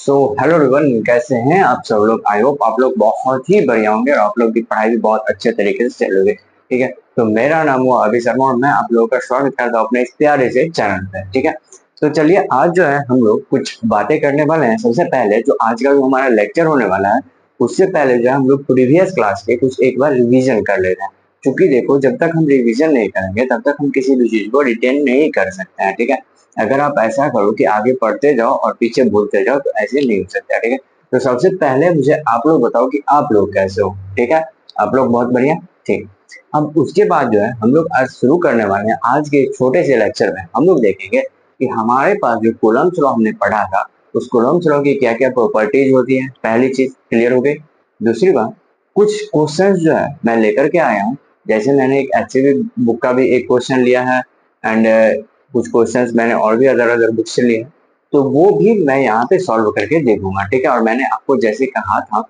So hello everyone, कैसे हैं आप सब लोग। आई होप आप लोग बहुत ही बढ़िया होंगे और आप लोग की पढ़ाई भी बहुत अच्छे तरीके से चल रही है। ठीक है, तो मेरा नाम हुआ अभी शर्मा और मैं आप लोगों का स्वागत करता हूँ अपने इस प्यारे से चैनल पे। ठीक है, तो चलिए आज जो है हम लोग कुछ बातें करने वाले हैं। सबसे पहले जो आज का जो हमारा लेक्चर होने वाला है, उससे पहले जो है हम लोग प्रीवियस क्लास के कुछ एक बार रिविजन कर लेते हैं। क्योंकि देखो, जब तक हम रिविजन नहीं करेंगे तब तक हम किसी भी चीज को रिटेन नहीं कर सकते हैं। ठीक है, अगर आप ऐसा करो कि आगे पढ़ते जाओ और पीछे भूलते जाओ तो ऐसे नहीं हो सकता। ठीक है, तो सबसे पहले मुझे आप लोग बताओ कि आप लोग कैसे हो। ठीक है, आप लोग बहुत बढ़िया। ठीक, अब उसके बाद जो है हम लोग आज शुरू करने वाले हैं। आज के छोटे से लेक्चर में हम लोग देखेंगे कि हमारे पास जो कूलम्ब्स लॉ हमने पढ़ा था, उस कूलम्ब्स लॉ की क्या क्या प्रॉपर्टीज होती है, पहली चीज क्लियर हो गई। दूसरी बात, कुछ क्वेश्चन जो है मैं लेकर के आया हूँ। जैसे मैंने एक एचसीवी बुक का भी एक क्वेश्चन लिया है एंड कुछ क्वेश्चंस मैंने और भी अदर अदर बुक से लिए हैं, तो वो भी मैं यहाँ पे सॉल्व करके देखूंगा। ठीक है, और मैंने आपको जैसे कहा था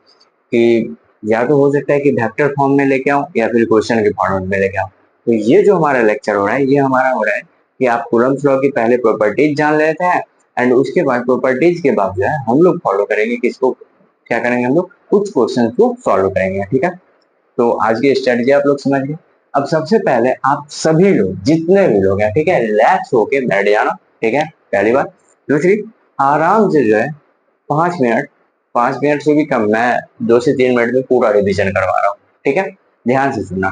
कि या तो हो सकता है कि वेक्टर फॉर्म में लेके आऊं या फिर क्वेश्चन के फॉर्मेट में लेके आऊं। तो ये जो हमारा लेक्चर हो रहा है, ये हमारा हो रहा है कि आप कूलम्ब्स लॉ की पहले प्रॉपर्टीज जान लेते हैं एंड उसके बाद प्रॉपर्टीज के बाद जो है हम लोग फॉलो करेंगे किसको, क्या करेंगे, हम लोग कुछ क्वेश्चन को सॉल्व करेंगे। ठीक है, तो आज की स्ट्रेटजी आप लोग समझ गए। अब सबसे पहले आप सभी लोग, जितने भी लोग हैं, ठीक है, रिलैक्स होके बैठ जाना। ठीक है, पहली बात। दूसरी, आराम से जो है 5 मिनट, 5 मिनट से भी कम, मैं 2 से 3 मिनट में पूरा रिवीजन करवा रहा हूँ। ठीक है, ध्यान से सुनना।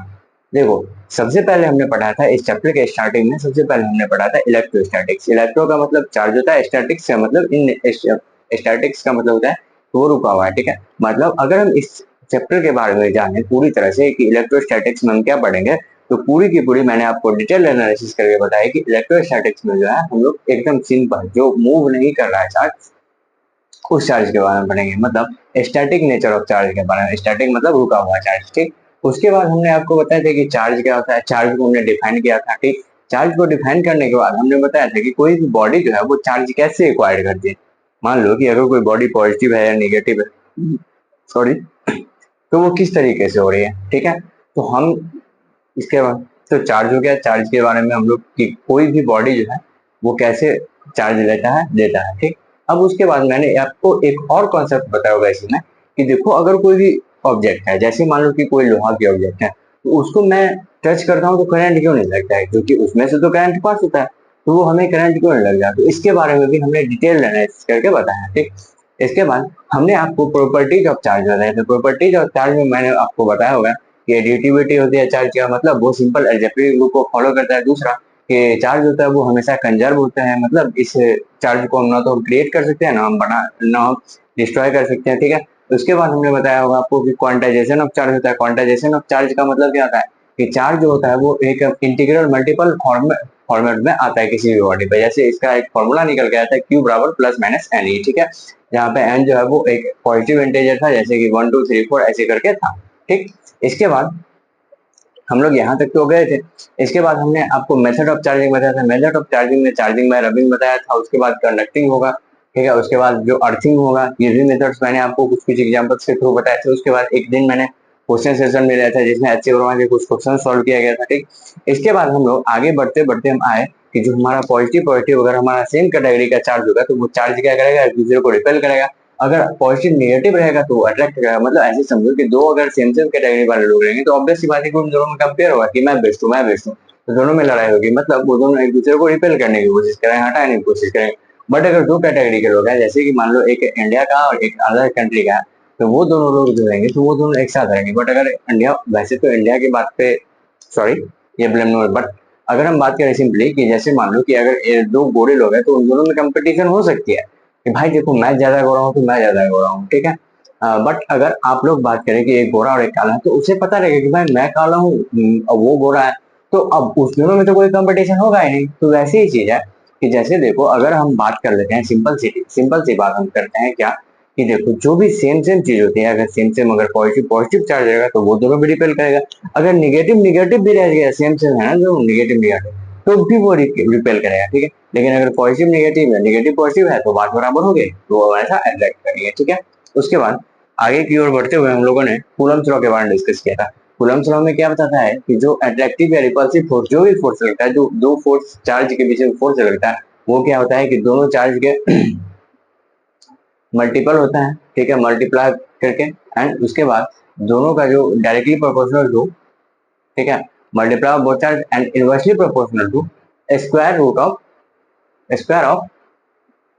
देखो, सबसे पहले हमने पढ़ा था इस चैप्टर के स्टार्टिंग में, सबसे पहले हमने पढ़ा था इलेक्ट्रोस्टैटिक्स। इलेक्ट्रो का मतलब चार्ज होता है, स्टैटिक्स का मतलब स्टैटिक्स का मतलब होता है वो रुका हुआ है। ठीक है, मतलब अगर हम इस चैप्टर के बारे में जाने पूरी तरह से कि इलेक्ट्रोस्टैटिक्स में हम क्या पढ़ेंगे, तो पूरी की पूरी मैंने आपको डिटेल एनालिसिस करके बताया कि इलेक्ट्रोस्टैटिक्स में जो है हम लोग एकदम सिंपल, जो मूव नहीं कर रहा है चार्ज, उस चार्ज के बारे में पढ़ेंगे। मतलब स्टैटिक नेचर ऑफ चार्ज के बारे में। स्टैटिक मतलब रुका हुआ चार्ज। ठीक, उसके बाद हमने आपको बताया था कि चार्ज क्या होता है, चार्ज को हमने डिफाइन किया था। ठीक, चार्ज को डिफाइन करने के बाद हमने बताया था कि कोई भी बॉडी जो है वो चार्ज कैसे एक्वायर करती है। मान लो कि अगर कोई बॉडी पॉजिटिव है या निगेटिव है, सॉरी, तो वो किस तरीके से हो रही है। ठीक है, तो हम इसके बाद, तो चार्ज हो गया, चार्ज के बारे में हम लोग कि कोई भी बॉडी जो है वो कैसे चार्ज लेता है, देता है। ठीक, अब उसके बाद मैंने आपको एक और कॉन्सेप्ट बताया होगा इसमें कि देखो, अगर कोई भी ऑब्जेक्ट है, जैसे मान लो कि कोई लोहा की ऑब्जेक्ट है, तो उसको मैं टच करता हूँ तो करंट क्यों नहीं लगता है, क्योंकि उसमें से तो करंट पास होता है, तो वो हमें करंट क्यों नहीं लग जाता। तो इसके बारे में भी हमने डिटेल एनालिसिस करके बताया। ठीक, इसके बाद हमने आपको प्रॉपर्टीज ऑफ चार्ज बताया। तो प्रॉपर्टीज ऑफ चार्ज में मैंने आपको बताया होगा कि एडिटिविटी होती है चार्ज का, मतलब वो सिंपल अलजेब्रिक रूल को फॉलो करता है। दूसरा कि चार्ज होता है वो हमेशा कंजर्व होता है, मतलब इस चार्ज को ना तो हम क्रिएट कर सकते हैं, ना हम डिस्ट्रॉय कर सकते हैं। ठीक है, उसके बाद हमने बताया होगा आपको कि क्वांटाइजेशन ऑफ चार्ज होता है। क्वांटाइजेशन ऑफ चार्ज का मतलब क्या होता है कि चार्ज जो होता है वो एक इंटीग्रल मल्टीपल फॉर्मेट में आता है किसी भी बॉडी पे। जैसे इसका एक फॉर्मूला निकल के आता है Q बराबर प्लस माइनस एन ई। ठीक है, जहाँ पे एन जो है वो एक पॉजिटिव इंटीजर था, जैसे कि 1 2 3 4 ऐसे करके था। ठीक, इसके बाद हम लोग यहाँ तक तो गए थे। इसके बाद हमने आपको मेथड ऑफ चार्जिंग बताया था। मेथड ऑफ चार्जिंग में चार्जिंग बाय रबिंग बताया था। उसके बाद कंडक्टिंग होगा, ठीक है, उसके बाद जो अर्थिंग होगा, ये भी मेथड्स मैंने आपको कुछ कुछ एग्जांपल्स के थ्रू बताए थे। उसके बाद एक दिन मैंने क्वेश्चन सेशन में लिया था जिसमें एच वर्मा के कुछ क्वेश्चन सॉल्व किया गया था। ठीक, इसके बाद हम लोग आगे बढ़ते बढ़ते हम आए कि जो हमारा पॉजिटिव पॉजिटिव अगर हमारा सेम कैटेगरी का चार्ज होगा तो वो चार्ज क्या करेगा, एक दूसरे को रिपेल करेगा। अगर पॉजिटिव नेगेटिव रहेगा तो अट्रैक्ट करेगा। मतलब ऐसे समझो कि दो अगर सेम सेम कैटेगरी वाले लोग रहेंगे तो ऑब्वियस सी बात है कि उन दोनों में कंपेयर होगा कि मैं बेस्ट हूँ, मैं बेस्ट हूँ, तो दोनों में लड़ाई होगी। मतलब वो दोनों एक दूसरे को रिपेल करने की कोशिश करेंगे, हटाने की कोशिश करेंगे। बट अगर दो कैटेगरी के लोग हैं, जैसे कि मान लो एक इंडिया का और एक अदर कंट्री का है, तो वो दोनों लोग जो रहेंगे तो वो दोनों एक साथ रहेंगे। बट अगर इंडिया, वैसे तो इंडिया की बात पे, सॉरी, ये ब्लेम नो, बट अगर हम बात करें सिंपली कि जैसे मान लो कि अगर दो गोरे लोग हैं तो उन दोनों में कंपटीशन हो सकती है कि भाई देखो मैं ज्यादा गोरा हूँ तो मैं ज्यादा गोरा हूँ। ठीक है, बट अगर आप लोग बात करें कि एक गोरा और एक काला है तो उसे पता रहेगा कि भाई मैं काला हूँ और वो गोरा है, तो अब उस दोनों में तो कोई कंपटीशन होगा ही नहीं। तो वैसी ही चीज है कि जैसे देखो, अगर हम बात कर लेते हैं सिंपल सी बात हम करते हैं क्या कि देखो, जो भी सेम सेम चीज होती है, अगर सेम सेम अगर पॉजिटिव पॉजिटिव चार्ज रहेगा तो वो दोनों भी रिपेल करेगा। अगर निगेटिव निगेटिव भी रह गया, सेम सेम है ना, जो निगेटिव निगेटिव, तो भी वो रिपेल करेगा। ठीक है, लेकिन अगर पॉजिटिव नेगेटिव है, नेगेटिव पॉजिटिव है तो बात बराबर हो गई, तो वो ऐसा अट्रैक्ट करेंगे। ठीक है, उसके बाद आगे की ओर बढ़ते हुए हम लोगों ने कूलम्ब्स लॉ के बारे में डिस्कस किया था। कूलम्ब्स लॉ में क्या बताता है कि जो अट्रैक्टिव या रिपल्सिव फोर्स, जो भी फोर्स लगता है, जो दो फोर्स चार्ज के बीच में फोर्स लगता है, वो क्या होता है कि दोनों चार्ज के मल्टीपल होता है, ठीक है, मल्टीप्लाई करके, एंड उसके बाद दोनों का जो डायरेक्टली प्रोपोर्शनल टू, ठीक है, multiply of both side and inversely proportional to square root of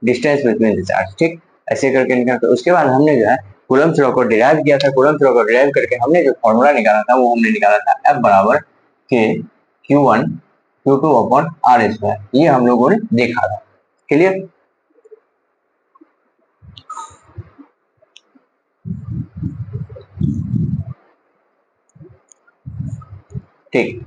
distance between the charge, ठीक, ऐसे करके निकाल। तो उसके बाद हमने जो है कूलम्ब्स लॉ को डिराइव किया था। कूलम्ब्स लॉ को डिराइव करके हमने जो फॉर्मूला निकाला था वो हमने निकाला था F बराबर के Q1 Q2 upon are square, ये हम लोगों ने देखा था। क्लियर? ठीक,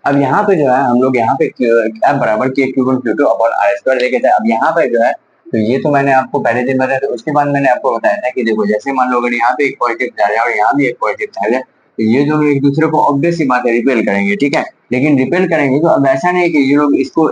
अब यहाँ पे जो है हम लोग यहाँ पे F बराबर के Q1 Q2 upon are square लेके थे। अब यहाँ पे जो है तो ये तो मैंने आपको पहले दिन बताया था। उसके बाद मैंने आपको बताया था कि देखो जैसे मान लो अगर यहाँ पे एक पॉजिटिव चार्ज है और यहाँ भी एक पॉजिटिव चार्ज है, तो ये दोनों एक दूसरे को ऑब्वियस सी बात है रिपेल करेंगे, ठीक है। लेकिन रिपेल करेंगे तो अब ऐसा नहीं कि ये लोग इसको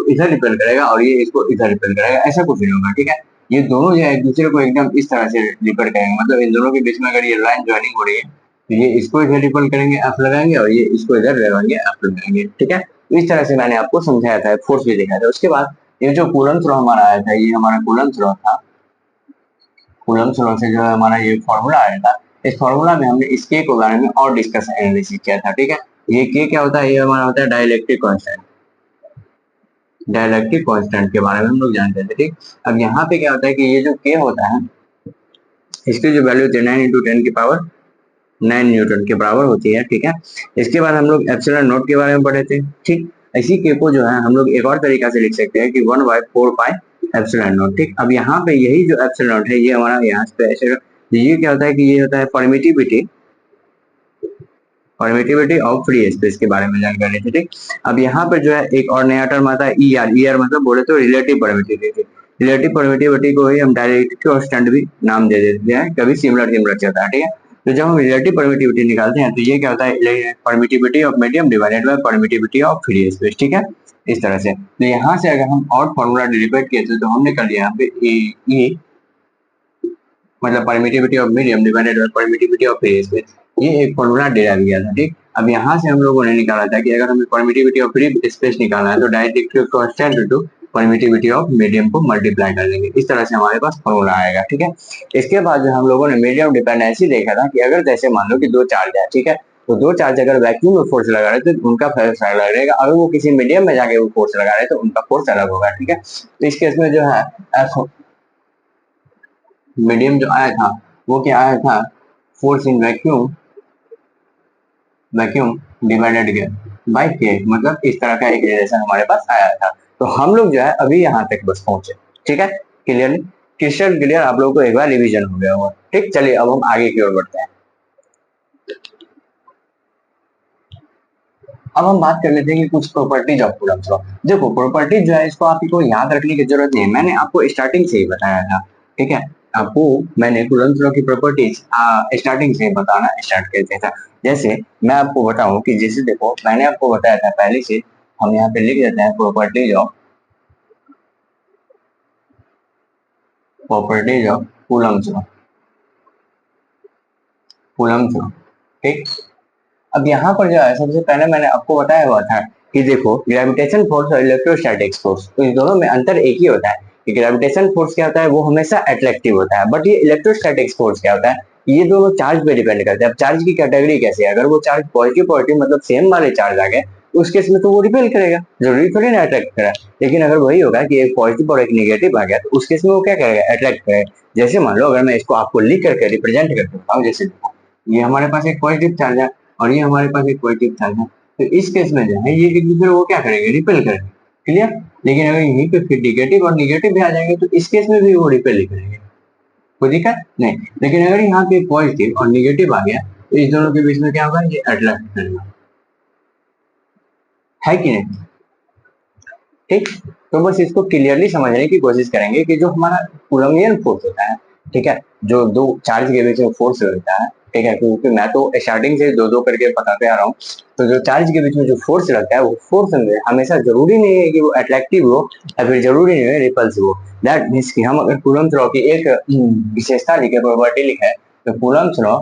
इधर रिपेल करेगा और ये इसको इधर रिपेल करेगा, ऐसा कुछ नहीं होगा, ठीक है। ये दोनों जो है एक दूसरे को एकदम इस तरह से रिपेल करेंगे, मतलब इन दोनों के बीच में अगर ये लाइन ज्वाइनिंग हो रही है तो ये इसको इधर रिपेल करेंगे एफ लगाएंगे और ये इसको इधर लगाएंगे एफ लगाएंगे, ठीक है। तो इस तरह से मैंने आपको समझाया था, फोर्स भी दिखाया था। उसके बाद ये जो कूलम्ब लॉ हमारा आया था, ये हमारा कूलम्ब लॉ था। कूलम्ब लॉ से जो है हमारा ये फॉर्मूला आया था। इस फॉर्मूला में हमने इस के बारे में और डिस्कस एनालिसिस किया था, ठीक है। ये के क्या होता है? ये हमारा होता है डाइलेक्ट्रिक कांस्टेंट। डाइलेक्ट्रिक कांस्टेंट के बारे में हम लोग जानते थे, ठीक। अब यहाँ पे क्या होता है कि ये जो के होता है इसकी जो वैल्यू होती है 9 × 10 की पावर 9 न्यूटन के बराबर होती है, ठीक है। इसके बाद हम लोग एप्सिलॉन नॉट के बारे में पढ़े थे, ठीक। इसी के को जो है हम लोग एक और तरीका से लिख सकते हैं कि 1/4 पाई एप्सिलॉन नॉट, ठीक। अब यहाँ पे यही जो एप्सिलॉन नॉट है ये हमारा यहाँ पे ऐसे, ये क्या होता है कि ये होता है परमिटिविटी ऑफ फ्री स्पेस के बारे में जानकारी थी, ठीक। अब यहाँ पर जो है एक और नया टर्म आता है ई आर मतलब बोले तो रिलेटिव परमिटिविटी। रिलेटिव परमिटिविटी को ही हम डायरेक्ट कांस्टेंट भी नाम दे देते हैं, कभी सिमिलर चलता है, ठीक है। तो जब हम रिलेटिव परमिटिविटी निकालते हैं तो ये क्या होता है? Permittivity of medium divided by permittivity of free space, ठीक है, इस तरह से। तो यहाँ से अगर हम और फॉर्मूला डिराइव किए थे तो हमने कर लिया यहाँ पे ई मतलब permittivity of medium divided by permittivity of free space, ये एक फॉर्मूला डिराइव किया था, ठीक। अब यहाँ से हम लोगों ने निकाला था कि अगर हमें परमिटिविटी ऑफ फ्री स्पेस निकालना है तो direct constant into permittivity of medium को मल्टीप्लाई कर देंगे, इस तरह से हमारे पास फॉर्मूला आएगा, ठीक है। इसके बाद जो हम लोगों ने मीडियम डिपेंडेंसी देखा था कि अगर जैसे मान लो कि दो चार्ज है, ठीक है, तो दो चार्ज अगर वैक्यूम में फोर्स लगा रहे तो उनका फोर्स अलग रहेगा, अगर वो किसी मीडियम में जाके वो फोर्स लगा रहे तो उनका फोर्स अलग होगा, ठीक है। तो इस केस में जो है मीडियम जो आया था वो क्या आया था? Force in vacuum divided by के, मतलब इस तरह का एक रिलेशन हमारे पास आया था। तो हम लोग जो है अभी यहाँ तक बस पहुंचे, ठीक है। क्लियरली क्रिस्टल क्लियर आप लोगों को एक बार रिवीजन हो गया होगा, ठीक। चलिए अब हम आगे की ओर बढ़ते हैं। अब हम बात कर लेते हैं कि कुछ प्रॉपर्टीज ऑफ कूलम्ब लॉ। देखो प्रॉपर्टीज जो है इसको आपको याद रखने की जरूरत नहीं है, मैंने आपको स्टार्टिंग से ही बताया था, ठीक है। आपको मैंने कूलम्ब लॉ की प्रॉपर्टीज स्टार्टिंग से बताना स्टार्ट कर दिया था। जैसे मैं आपको बताऊं कि जैसे देखो मैंने आपको बताया था पहले से, हम यहाँ पे लिख देते हैं प्रॉपर्टीज ऑफ कूलम्ब लॉ, ठीक। अब यहाँ पर जो है सबसे पहले मैंने आपको बताया हुआ था कि देखो ग्रेविटेशन फोर्स और इलेक्ट्रोस्टैटिक फोर्स, तो इन दोनों में अंतर एक ही होता है कि ग्रेविटेशन फोर्स क्या होता है वो हमेशा अट्रैक्टिव होता है, बट ये इलेक्ट्रोस्टैटिक फोर्स क्या होता है ये दोनों चार्ज पे डिपेंड करते हैं। अब चार्ज की कैटेगरी कैसे है? अगर वो चार्ज पॉजिटिव पॉजिटिव मतलब सेम वाले चार्ज आ गए उस केस में तो वो रिपेल करेगा, जरूरी थोड़ी ना अट्रैक्ट करेगा। लेकिन अगर वही होगा कि एक पॉजिटिव और एक निगेटिव आ गया तो उस केस में वो क्या करेगा? अट्रैक्ट करेगा। जैसे मान लो अगर मैं इसको आपको लिख करके रिप्रेजेंट कर देता हूँ, जैसे ये हमारे पास एक पॉजिटिव चार्ज है और ये हमारे पास एक पॉजिटिव चार्ज है, तो इस केस में जो है ये एक दूसरे को क्या करेंगे? रिपेल करेंगे, क्लियर। लेकिन अगर यहीं पे फिर निगेटिव और निगेटिव भी आ जाएंगे तो इस केस में भी वो रिपेल ही करेंगे, कोई दिक्कत नहीं। लेकिन अगर यहाँ पे पॉजिटिव और निगेटिव आ गया तो इस दोनों के बीच में क्या होगा? ये अट्रैक्ट करेगा, है कि नहीं? ठीक, तो बस इसको क्लियरली समझने की कोशिश करेंगे कि जो हमारा कूलम्बियन फोर्स होता है, ठीक है, जो दो चार्ज के बीच में फोर्स लगता है, ठीक है, क्योंकि मैं तो स्टार्टिंग से दो दो करके बताते आ रहा हूँ। तो जो चार्ज के बीच में जो फोर्स लगता है वो फोर्स हमेशा जरूरी नहीं है कि वो अट्रैक्टिव हो या फिर जरूरी नहीं है रिपल्सिव हो। दैट मीन्स कि हम अगर कूलम्ब लॉ की एक विशेषता लिखे, प्रॉपर्टी लिखे, तो कूलम्ब लॉ,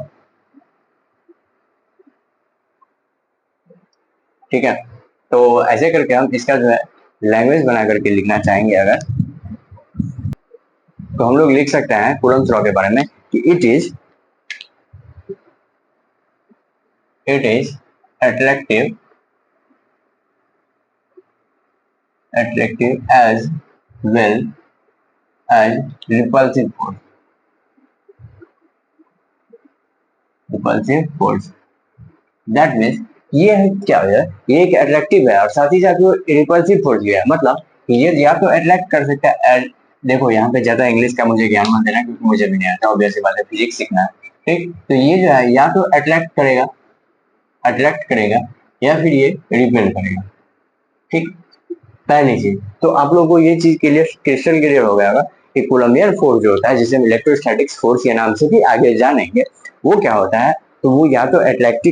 ठीक है, तो ऐसे करके हम इसका जो है लैंग्वेज बना करके लिखना चाहेंगे अगर, तो हम लोग लिख सकते हैं कूलम्स लॉ के बारे में कि it is attractive as well as repulsive force that means ये है क्या है, ये एक अट्रैक्टिव है और साथ ही साथ वो रिपल्सिव फोर्स भी है। मतलब ये या तो अट्रैक्ट कर सकता है, देखो यहाँ पे ज्यादा इंग्लिश का मुझे ज्ञान मत देना क्योंकि मुझे भी नहीं आता, ऑब्वियसली बात है, फिजिक्स सीखना है। ठीक, तो ये जो है या तो अट्रैक्ट करेगा या फिर ये रिपेल करेगा। ठीक, पहली चीज तो आप लोगों को ये चीज क्रिस्टल क्लियर हो गया होगा कि कोलम्बियन फोर्स जो होता है, जिसे हम इलेक्ट्रोस्टैटिक्स फोर्स के नाम से भी आगे जानेंगे, वो क्या होता है, तो वो या तो अट्रैक्ट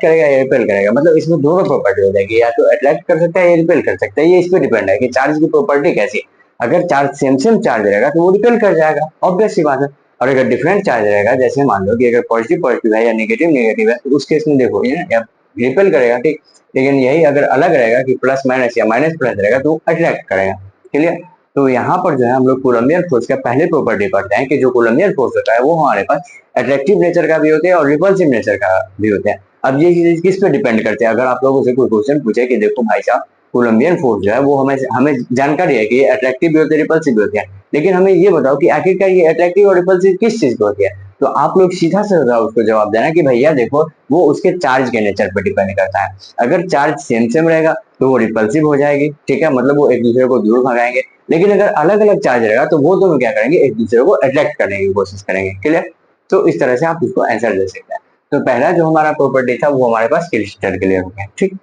करेगा या रिपेल करेगा। मतलब इसमें दोनों प्रॉपर्टी हो जाएगी, या तो अट्रैक्ट कर सकता है या रिपेल कर सकता है। ये इस पर डिपेंड है कि चार्ज की प्रॉपर्टी कैसी है। अगर चार्ज सेम चार्ज रहेगा तो वो रिपेल कर जाएगा, ऑब्वियस सी बात है। और अगर डिफरेंट चार्ज रहेगा, जैसे मान लो कि अगर पॉजिटिव पॉजिटिव है या नेगेटिव नेगेटिव है, तो उस केस में देखो ये या रिपेल करेगा। ठीक, लेकिन यही अगर अलग रहेगा कि प्लस माइनस या माइनस प्लस रहेगा तो अट्रैक्ट करेगा। क्लियर। तो यहाँ पर जो है हम लोग कोलम्बियन फोर्स का पहले प्रॉपर्टी पढ़ते हैं कि जो कोलम्बियन फोर्स होता है वो हमारे पास अट्रैक्टिव नेचर का भी होता है और रिपल्सिव नेचर का भी होता है। अब ये चीज किस पे डिपेंड करते हैं, अगर आप लोगों से कोई क्वेश्चन पूछे कि देखो भाई साहब कोलम्बियन फोर्स जो है वो हमें हमें जानकारी है कि ये अट्रैक्टिव भी होते हैं रिपल्सिव भी होते हैं, लेकिन हमें ये बताओ कि आखिरकार ये अट्रैक्टिव और रिपल्सिव किस चीज पे होती है। तो आप लोग सीधा सीधा उसको जवाब देना कि भैया देखो वो उसके चार्ज के नेचर पर डिपेंड करता है। अगर चार्ज सेम रहेगा तो वो रिपल्सिव हो जाएगी। ठीक है, मतलब वो एक दूसरे को दूर भगाएंगे। लेकिन अगर अलग अलग चार्ज रहेगा तो वो दोनों क्या करेंगे, एक दूसरे को अट्रैक्ट करने की कोशिश करेंगे। क्लियर। तो इस तरह से आप उसको आंसर दे सकते हैं। तो पहला जो हमारा प्रॉपर्टी था वो हमारे पास क्रिस्टल क्लियर हो गया। ठीक,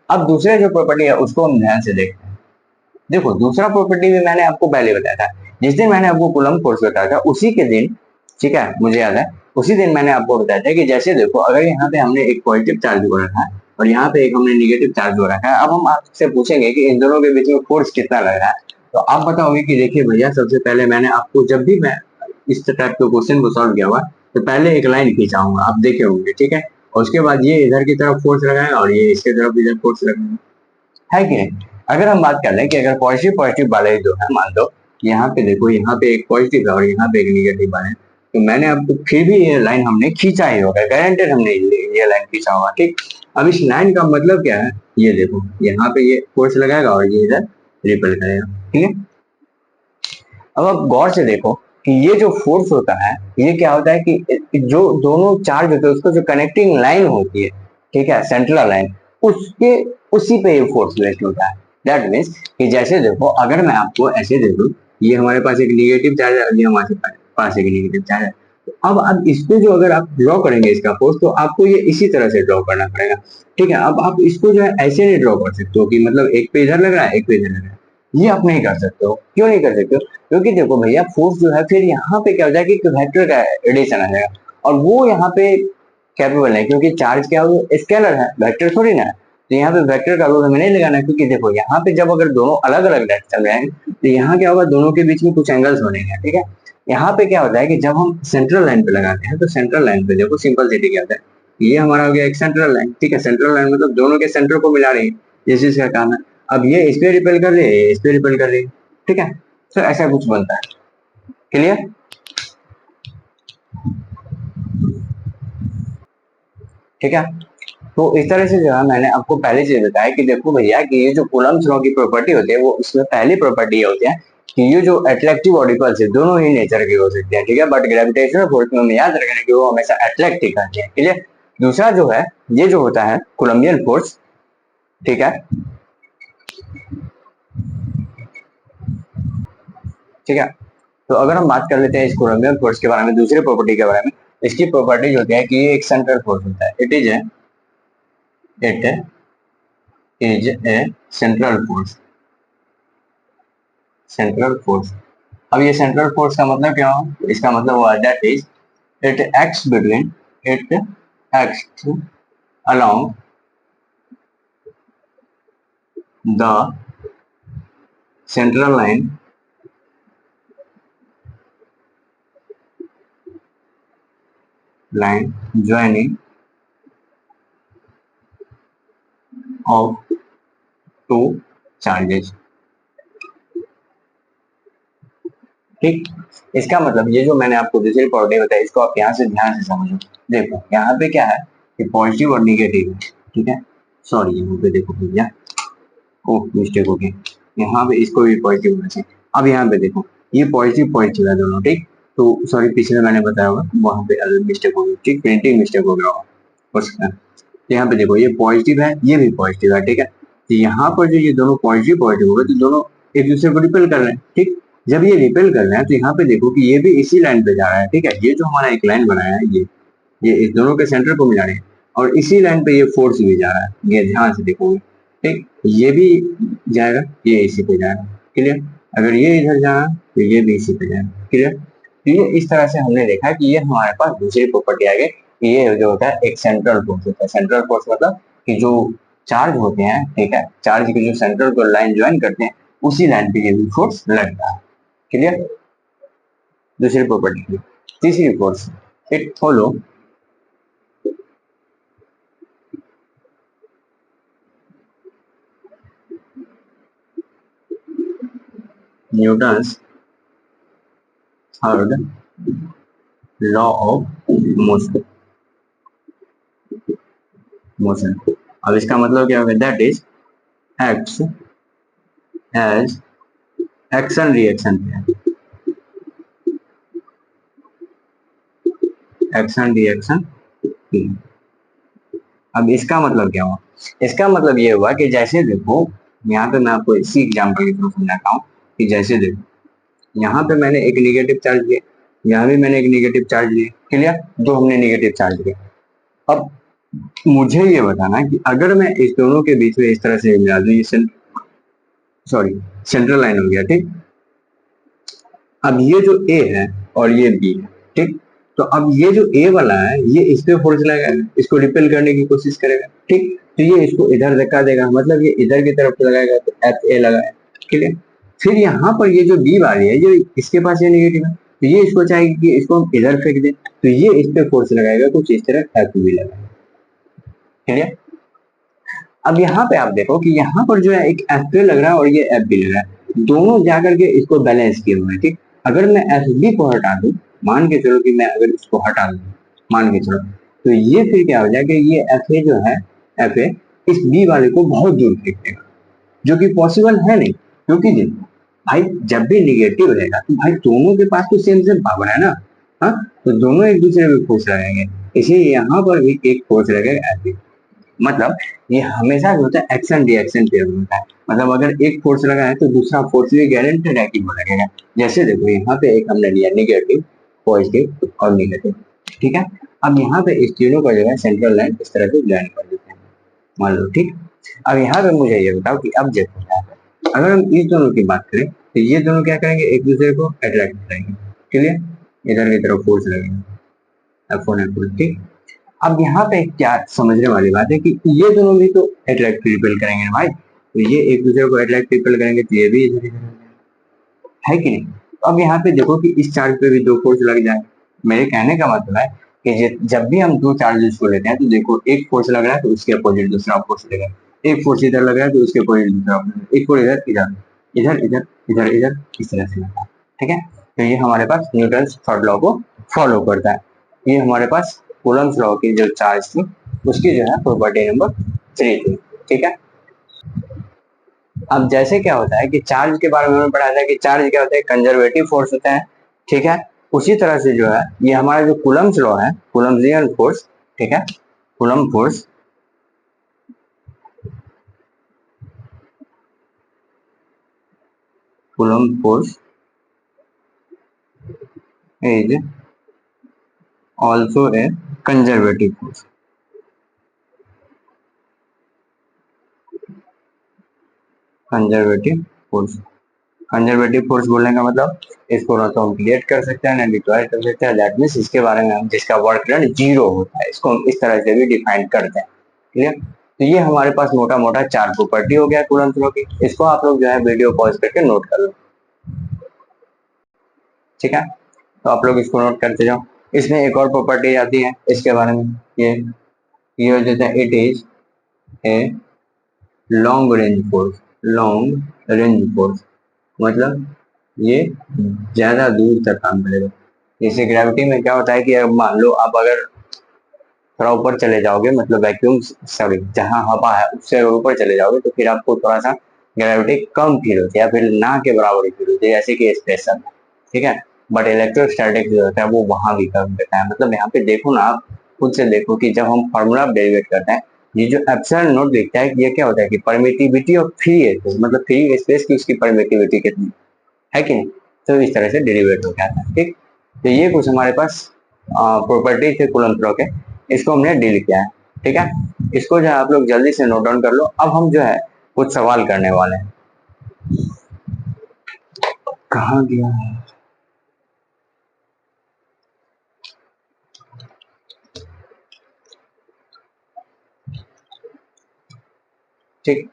अब दूसरा जो प्रॉपर्टी है उसको हम ध्यान से देखते हैं। देखो दूसरा प्रॉपर्टी भी मैंने आपको पहले बताया था, जिस दिन मैंने आपको कूलम्ब फोर्स बताया था उसी के दिन, ठीक है मुझे याद है, उसी दिन मैंने आपको बताया था कि जैसे देखो अगर यहाँ पे हमने एक पॉजिटिव चार्ज हो रखा है और यहाँ पे एक हमने निगेटिव चार्ज हो रखा है, अब हम आपसे पूछेंगे कि इन दोनों के बीच में फोर्स कितना लग रहा है, तो आप बताओगे कि देखिए भैया सबसे पहले मैंने आपको जब भी मैं इस टाइप के क्वेश्चन को सॉल्व किया हुआ तो पहले एक लाइन खींचाऊंगा, आप देखे होंगे। ठीक है, और उसके बाद ये इधर की तरफ फोर्स लगाएगा और ये इसके तरफ इधर फोर्स लगाएगा, है कि नहीं। अगर हम बात कर लें कि अगर पॉजिटिव पॉजिटिव वाले जो है, मान लो यहाँ पे देखो यहाँ पे एक पॉजिटिव है और यहाँ पे एक निगेटिव वाला है, तो मैंने आपको फिर भी ये लाइन हमने खींचा ही होगा, गारंटेड हमने ये लाइन खींचा होगा। ठीक, अब इस लाइन का मतलब क्या है, ये देखो यहाँ पे ये फोर्स लगाएगा और ये इधर रिपेल करेगा। ठीक है, अब आप गौर से देखो कि ये जो फोर्स होता है ये क्या होता है कि जो दोनों चार्ज होते हैं उसको जो कनेक्टिंग लाइन होती है, ठीक है सेंट्रल लाइन, उसके उसी पे ये फोर्स लेट होता है। दैट मीन्स कि जैसे देखो अगर मैं आपको ऐसे दे दूं, ये हमारे पास एक निगेटिव चार्ज है, ये हमारे पास एक निगेटिव चार्ज है, तो अब इसको जो अगर आप ड्रॉ करेंगे इसका फोर्स, तो आपको ये इसी तरह से ड्रॉ करना पड़ेगा। ठीक है, अब आप इसको जो है ऐसे नहीं ड्रॉ कर सकते हो कि मतलब एक पे इधर लग रहा है एक पे इधर लग रहा है, ये आप नहीं कर सकते हो। क्यों नहीं कर सकते हो, क्योंकि देखो भैया फोर्स जो है फिर यहाँ पे क्या हो जाएगा कि वेक्टर का एडिशन आ जाएगा और वो यहाँ पे कैपेबल है, क्योंकि चार्ज क्या हो स्केलर है, वेक्टर थोड़ी ना है। तो यहाँ पे वेक्टर का रूल हमें नहीं लगाना, क्योंकि देखो यहाँ पे जब अगर दोनों अलग अलग डायरेक्शन में हैं तो यहाँ क्या होगा, दोनों के बीच में कुछ एंगल्स बनेंगे। ठीक है, यहाँ पे क्या होता है कि जब हम सेंट्रल लाइन पे लगाते हैं तो सेंट्रल लाइन पे देखो सिंपल सिटी क्या होता है, ये हमारा हो गया एक सेंट्रल लाइन। ठीक है, सेंट्रल लाइन मतलब दोनों के सेंटर को मिला रही है, ये चीज का काम है। अब ये इस पे रिपेल कर रही है, इस पे रिपेल कर रही है। ठीक है, तो ऐसा कुछ बनता है। क्लियर। ठीक है, तो इस तरह से जो है मैंने आपको पहले चीज बताया कि देखो भैया कि ये जो कूलम्ब्स लॉ की प्रॉपर्टी होती है वो उसमें पहली प्रॉपर्टी ये होती है कि ये जो अट्रैक्टिव और रिपल्सिव दोनों ही नेचर के हो सकते हैं। ठीक है, बट ग्रेविटेशनल फोर्स में हमें याद रखना कि वो हमेशा अट्रैक्ट ही करते हैं। क्लियर। दूसरा जो है ये जो होता है कोलम्बियन फोर्स, ठीक है, ठीक है, तो अगर हम बात कर लेते हैं इस कोलम्बियन फोर्स के बारे में, दूसरे प्रॉपर्टी के बारे में, इसकी प्रॉपर्टी होती है कि ये एक सेंट्रल फोर्स होता है। It is a central force. अब ये सेंट्रल फोर्स का मतलब क्या हो, इसका मतलब हुआ that is it acts along the central line joining of two charges। ठीक। इसका मतलब ये जो मैंने आपको दूसरी प्रॉपर्टी बताई, इसको आप यहाँ से ध्यान से समझो। देखो यहाँ पे क्या है कि पॉजिटिव और निगेटिव है, ठीक है। सॉरी यहाँ पे देखो भैया, ओह मिस्टेक हो गई, यहाँ पे इसको भी पॉजिटिव होना चाहिए। अब यहाँ पे देखो ये पॉजिटिव पॉजिटिव है दोनों, ठीक। तो सॉरी पिछले मैंने बताया होगा वहाँ पे मिस्टेक हो गई, ठीक, प्रिंटिंग मिस्टेक हो गया होगा उसका। तो यहाँ पे देखो ये पॉजिटिव है, ये भी पॉजिटिव है, ठीक है। तो यहाँ पर जो ये दोनों पॉजिटिव पॉजिटिव हो गए तो दोनों एक दूसरे को रिपेल कर रहे हैं, ठीक। जब ये रिपेल कर रहे हैं तो यहाँ पे देखो कि ये भी इसी लाइन पे जा रहा है, ठीक है। ये जो हमारा एक लाइन बनाया है ये इस दोनों के सेंटर को मिला रहे हैं और इसी लाइन पे ये फोर्स भी जा रहा है, ये ध्यान से देखोगे, ठीक। ये भी जाएगा, ये इसी पे जाएगा, क्लियर। अगर ये इधर जाएगा तो ये भी इसी पे जाएगा, क्लियर। तो ये इस तरह से हमने देखा कि ये हमारे पास दूसरी प्रॉपर्टी आ गई। ये जो होता है एक सेंट्रल फोर्स होता है। सेंट्रल फोर्स मतलब कि जो चार्ज होते हैं, ठीक है, चार्ज के जो सेंटर को लाइन ज्वाइन करते हैं उसी लाइन पे ये भी फोर्स लगता है, क्लियर। दूसरी प्रॉपर्टी। तीसरी force, it follow Newton's third law of motion. Motion, अब इसका मतलब क्या होगा, that is acts as action reaction pair. Action reaction pair. अब इसका मतलब क्या हुआ, इसका मतलब ये हुआ कि जैसे देखो यहाँ पे मैं आपको इसी एग्जाम्पल के थ्रू समझाता हूँ कि जैसे देखो यहाँ पे मैंने एक निगेटिव चार्ज लिया, यहाँ भी मैंने एक निगेटिव चार्ज लिया, क्लियर। दो हमने निगेटिव चार्ज लिया। अब मुझे ये बताना कि अगर मैं इस दोनों के बीच में इस तरह से मिला दूं, ये सॉरी सेंट्रल लाइन हो गया, ठीक। अब ये जो ए है और ये बी है, ठीक। तो अब ये जो ए वाला है ये इस पे फोर्स लगाएगा, इसको रिपेल करने की कोशिश करेगा, ठीक। तो ये इसको इधर धक्का देगा, मतलब ये इधर की तरफ लगाएगा तो एफ ए लगाएगा, ठीक है। फिर यहाँ पर ये जो बी वाली है, ये इसके पास ये नेगेटिव है तो ये इसको चाहेगी कि इसको हम इधर फेंक दें, तो ये इस पे फोर्स लगाएगा कुछ इस तरह एफ बी लगाएगा, क्लियर। अब यहाँ पे आप देखो कि यहाँ पर जो है एक एफ ए लग रहा है और ये एफ बी लग रहा है, दोनों जाकर के इसको बैलेंस किए हुए हैं, ठीक। अगर मैं एफ बी को हटा दूं, मान के चलो कि मैं अगर इसको हटा दूं, मान के चलो, तो ये फिर क्या हो जाएगा, ये एफ ए जो है, एफ ए इस बी वाले को बहुत दूर फेंक देगा, जो कि पॉसिबल है नहीं। क्योंकि देखो भाई जब भी निगेटिव रहेगा तो भाई दोनों के पास तो सेम सेम पावर है ना, हाँ। तो दोनों एक दूसरे पे फोर्स लगाएंगे, इसीलिए यहाँ पर भी एक फोर्स लगेगा एफ बी। मतलब ये हमेशा जो होता है एक्शन रिएक्शन पेयर होता है, मतलब अगर एक फोर्स लगा है तो दूसरा फोर्स भी गारंटेड है कि वो लगेगा। जैसे देखो यहाँ पे एक हमने लिया निगेटिव, पॉजिटिव और निगेटिव, ठीक है। अब यहाँ पे इस तीनों का जो है सेंट्रल लाइन इस तरह से ज्वाइन कर देते हैं, मान लो, ठीक। अब यहाँ पे मुझे ये बताओ कि अब देखो यहाँ पे अगर हम इस दोनों की बात करें तो ये दोनों क्या करेंगे, एक दूसरे को अट्रैक्ट करेंगे, क्लियर। इधर की तरफ फोर्स लगेगा F1 F2, ठीक। अब यहाँ पे क्या समझने वाली बात है कि ये दोनों भी तो अट्रैक्ट रिपेल करेंगे ना भाई, तो ये एक दूसरे को अट्रैक्ट रिपेल करेंगे तो ये भी इधर इधर है कि नहीं। तो अब यहाँ पे देखो कि इस चार्ज पे भी दो फोर्स लग जाए। मेरे कहने का मतलब है कि जब भी हम दो चार्जेस को लेते हैं तो देखो एक फोर्स लग रहा है तो उसके अपोजिट दूसरा फोर्स लगेगा, एक फोर्स इधर लग रहा है तो उसके अपोजिट दूसरा फोर्स, एक फोर्स इधर इधर इधर इधर इधर इधर इस तरह से लगा, ठीक है। तो ये हमारे पास न्यूटन्स थर्ड लॉ को फॉलो करता है। ये हमारे पास कूलम्स लॉ की जो चार्ज थी उसकी जो है प्रॉपर्टी नंबर 3 थी, ठीक है। अब जैसे क्या होता है कि चार्ज के बारे में हमने पढ़ा था कि चार्ज क्या होता है, कंजर्वेटिव फोर्स होता है, ठीक है। उसी तरह से जो है ये हमारा जो कूलम्स लॉ है, कूलम्बियन फोर्स, ठीक है, coulomb force coulomb force is also a conservative force. Conservative force, conservative force बोलने का मतलब इसको ना तो हम क्रिएट कर सकते हैं ना डिप्लॉय कर सकते हैं, दैट मीन्स इसके बारे में हम जिसका वर्क डन जीरो होता है इसको हम इस तरह से भी डिफाइन करते हैं, क्लियर। तो ये हमारे पास मोटा मोटा चार प्रॉपर्टी हो गया कूलम्ब लॉ की, इसको आप लोग जो है वीडियो पॉज करके नोट कर लो, ठीक है। तो आप लोग इसको नोट करते जाओ। इसमें एक और प्रॉपर्टी आती है इसके बारे में, ये हो जाता है it is a long range force. Long range force मतलब ये ज्यादा दूर तक काम करेगा। जैसे ग्रेविटी में क्या होता है कि अब मान लो आप अगर थोड़ा ऊपर चले जाओगे, मतलब वैक्यूम, सॉरी, जहाँ हवा है उससे अगर ऊपर चले जाओगे तो फिर आपको थोड़ा सा ग्रेविटी कम फील होती है या फिर ना के बराबर फील होती है, जैसे कि स्पेस में। ठीक है। बट इलेक्ट्रोस्टैटिक जो होता है वो वहां भी कम देता है। मतलब यहाँ पे देखो ना, आप खुद से देखो कि जब हम फॉर्मूला डेरिवेट करते हैं, ये जो एप्सिलॉन नोट लिखता है, ये क्या होता है कि परमिटिविटी ऑफ फ्री स्पेस, मतलब फ्री स्पेस की उसकी परमिटिविटी कितनी है कि नहीं। तो इस तरह से डेरिवेट हो जाता है। ठीक। तो ये कुछ हमारे पास प्रॉपर्टीज थे कूलम्ब लॉ के, इसको हमने डील किया है। ठीक है। इसको जो है आप लोग जल्दी से नोट डाउन कर लो। अब हम जो है कुछ सवाल करने वाले हैं। कहाँ गया है? ठीक।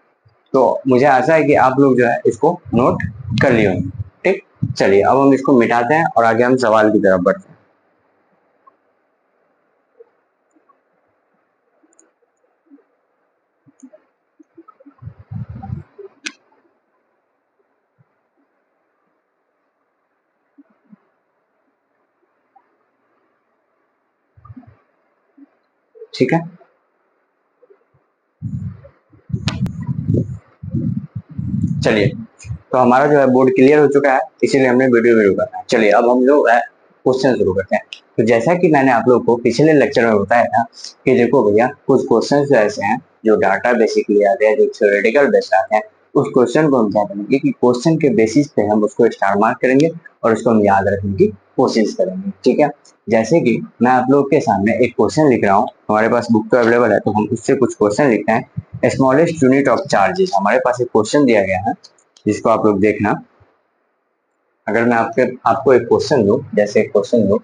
तो मुझे आशा है कि आप लोग जो है इसको नोट कर लिए होंगे। ठीक। चलिए अब हम इसको मिटाते हैं और आगे हम सवाल की तरफ बढ़ते हैं। ठीक है। चलिए, तो हमारा जो है बोर्ड क्लियर हो चुका है, इसीलिए हमने वीडियो वीडियो करना है। चलिए अब हम लोग क्वेश्चन शुरू करते हैं। तो जैसा कि मैंने आप लोग को पिछले लेक्चर में बताया था कि देखो भैया, कुछ क्वेश्चन ऐसे हैं जो डाटा बेसिकली आते हैं, जो थ्योरेटिकल बेस्ड आते हैं। उस क्वेश्चन को हम क्या करेंगे कि क्वेश्चन के बेसिस पे हम उसको स्टार मार्क करेंगे और उसको हम याद रखने की कोशिश करेंगे। ठीक है। जैसे कि मैं आप लोग के सामने एक क्वेश्चन लिख रहा हूँ, हमारे पास बुक तो अवेलेबल है, तो हम उससे कुछ क्वेश्चन लिखते हैं। स्मॉलेस्ट यूनिट ऑफ चार्जेस, हमारे पास एक क्वेश्चन दिया गया है जिसको आप लोग देखना। अगर मैं आपको एक क्वेश्चन दूं, जैसे एक क्वेश्चन दूं,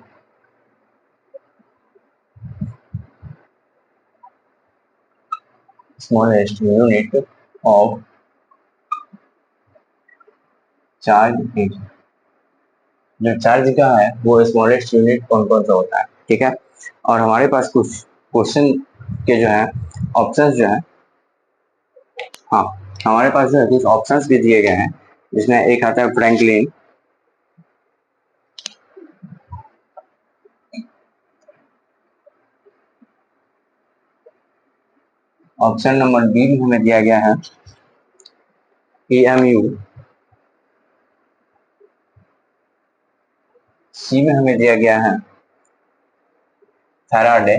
smallest unit of charge is, जो चार्ज का है वो स्मॉलेस्ट यूनिट कौन कौन सा होता है। ठीक है। और हमारे पास कुछ क्वेश्चन के जो है ऑप्शंस जो है, हाँ, हमारे पास जो है कुछ ऑप्शंस भी दिए गए हैं, जिसमें एक आता है फ्रैंकलिन, ऑप्शन नंबर बी में हमें दिया गया है EMU, सी में हमें दिया गया है फैराडे,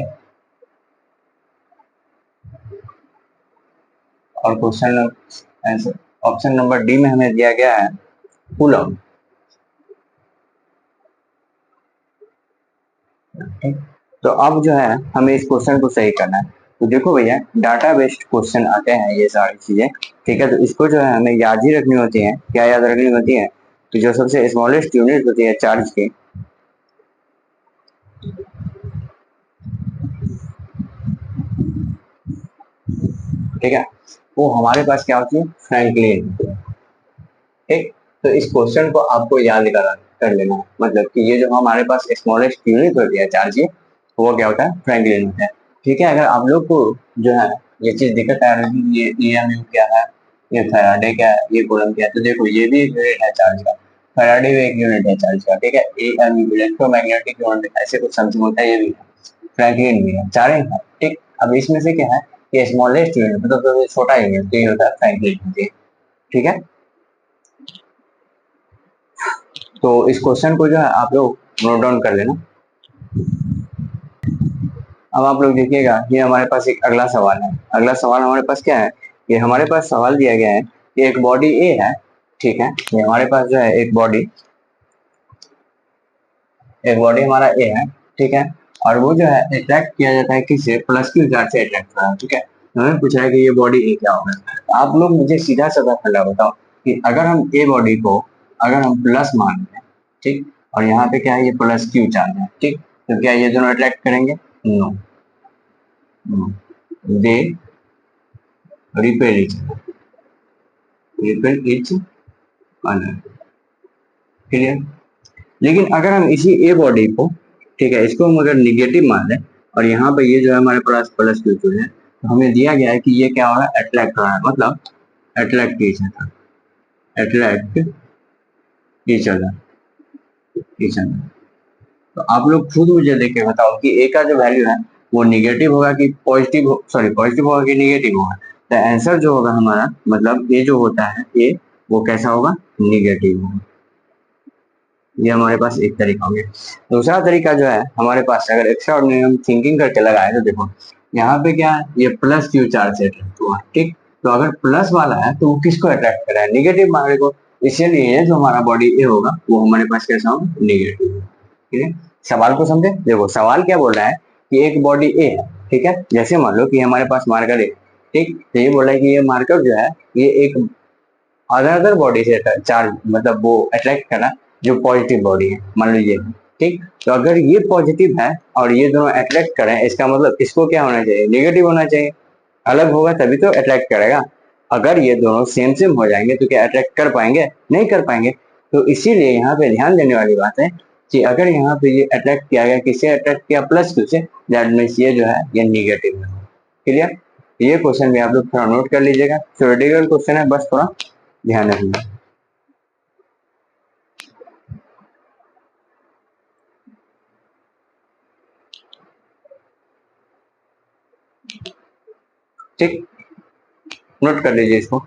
और क्वेश्चन ऑप्शन नंबर डी में हमें दिया गया है कूलम। तो अब जो है हमें इस क्वेश्चन को सही करना है। तो देखो भैया, डाटा बेस्ड क्वेश्चन आते हैं ये सारी चीजें। ठीक है। तो इसको जो है हमें याद ही रखनी होती है। क्या याद रखनी होती है? तो जो सबसे स्मॉलेस्ट यूनिट होती है चार्ज की, ठीक है, वो हमारे पास क्या होती है? फ्रैंकलिन। ठीक। तो इस क्वेश्चन को आपको याद कर लेना है। मतलब कि ये जो हमारे पास स्मॉलेस्ट यूनिट होती है चार्ज की, वो क्या होता है? फ्रैंकलिन होता है। ठीक है। अगर आप लोग को जो है ये चीज दिक्कत आ रही है, ये EMU क्या है, ये फैराडे क्या है, ये कूलम क्या है, तो देखो ये भी एक यूनिट है चार्ज का, फैराडे भी एक यूनिट है चार्ज का। ठीक है। EMU इलेक्ट्रोमैग्नेटिक यूनिट, ऐसे कुछ समथिंग होता है, ये भी है, फ्रैंकलिन भी है, चार हैं। ठीक। अब इसमें से क्या है, ये स्मॉलेस्ट यूनिट मतलब तो छोटा यूनिट, तो ये होता है फ्रैंकलिन। ठीक है। तो इस क्वेश्चन को जो है आप लोग नोट डाउन कर लेना। अब आप लोग देखिएगा, ये हमारे पास एक अगला सवाल है। अगला सवाल हमारे पास क्या है? ये हमारे पास सवाल दिया गया है कि एक बॉडी ए है। ठीक है। ये हमारे पास जो है एक बॉडी हमारा ए है। ठीक है। और वो जो है अट्रैक्ट किया जाता है किससे? प्लस की चार्ज से अट्रैक्ट होता है। ठीक है। तो हमें पूछा है कि ये बॉडी ए क्या होगा। तो आप लोग मुझे सीधा साधा फंडा बताओ कि अगर हम ए बॉडी को अगर हम प्लस मान लें, ठीक, और यहाँ पे क्या है, ये प्लस क्यू चार्ज है, ठीक, तो क्या ये दोनों अट्रैक्ट करेंगे? No, they repel each other. Clear? लेकिन अगर हम इसी ए बॉडी को, ठीक है, इसको हम अगर निगेटिव मान लें और यहाँ पे ये जो है हमारे पास प्लस क्यू है, तो हमें दिया गया है कि ये क्या हो रहा है? अट्रैक्ट हो रहा है, मतलब अट्रैक्ट कीजिए, attract each other, each other. तो आप लोग खुद मुझे देख के बताओ कि ए का जो वैल्यू है वो निगेटिव होगा कि पॉजिटिव, सॉरी पॉजिटिव होगा कि निगेटिव होगा। तो आंसर जो होगा हमारा, मतलब ये जो होता है ए, वो कैसा होगा, निगेटिव होगा। ये हमारे पास एक तरीका हो गया। दूसरा तरीका जो है हमारे पास, अगर एक्स्ट्रा ऑर्डिनरी हम थिंकिंग करके लगाए तो देखो यहाँ पे क्या है, ये प्लस क्यू चार्ज से अट्रैक्ट हुआ, ठीक। तो अगर प्लस वाला है तो वो किसको अट्रैक्ट कर रहा है, निगेटिव वाले को। इसीलिए जो हमारा बॉडी ए होगा वो हमारे पास कैसा होगा, निगेटिव। ठीक है, सवाल को समझे। देखो सवाल क्या बोल रहा है कि एक बॉडी ए है, ठीक है। जैसे मान लो कि हमारे पास मार्कर है, ठीक। तो ये बोल रहा है कि ये मार्कर जो है ये एक अदर बॉडी से चार्ज, मतलब वो अट्रैक्ट करना जो पॉजिटिव बॉडी है, मान लीजिए, ठीक। तो अगर ये पॉजिटिव है और ये दोनों अट्रैक्ट करें, इसका मतलब इसको क्या होना चाहिए, नेगेटिव होना चाहिए। अलग होगा तभी तो अट्रैक्ट करेगा। अगर ये दोनों सेम सेम हो जाएंगे तो क्या अट्रैक्ट कर पाएंगे, नहीं कर पाएंगे। तो इसीलिए यहाँ पे ध्यान देने वाली बात है कि अगर यहाँ पे ये अट्रैक्ट किया गया, किससे अट्रैक्ट किया, प्लस क्यू से, दैट मीन्स ये जो है ये निगेटिव है। क्लियर। ये क्वेश्चन भी आप लोग थोड़ा नोट कर लीजिएगा, थ्योरेटिकल क्वेश्चन है, बस थोड़ा ध्यान रखिए। ठीक, नोट कर लीजिए इसको।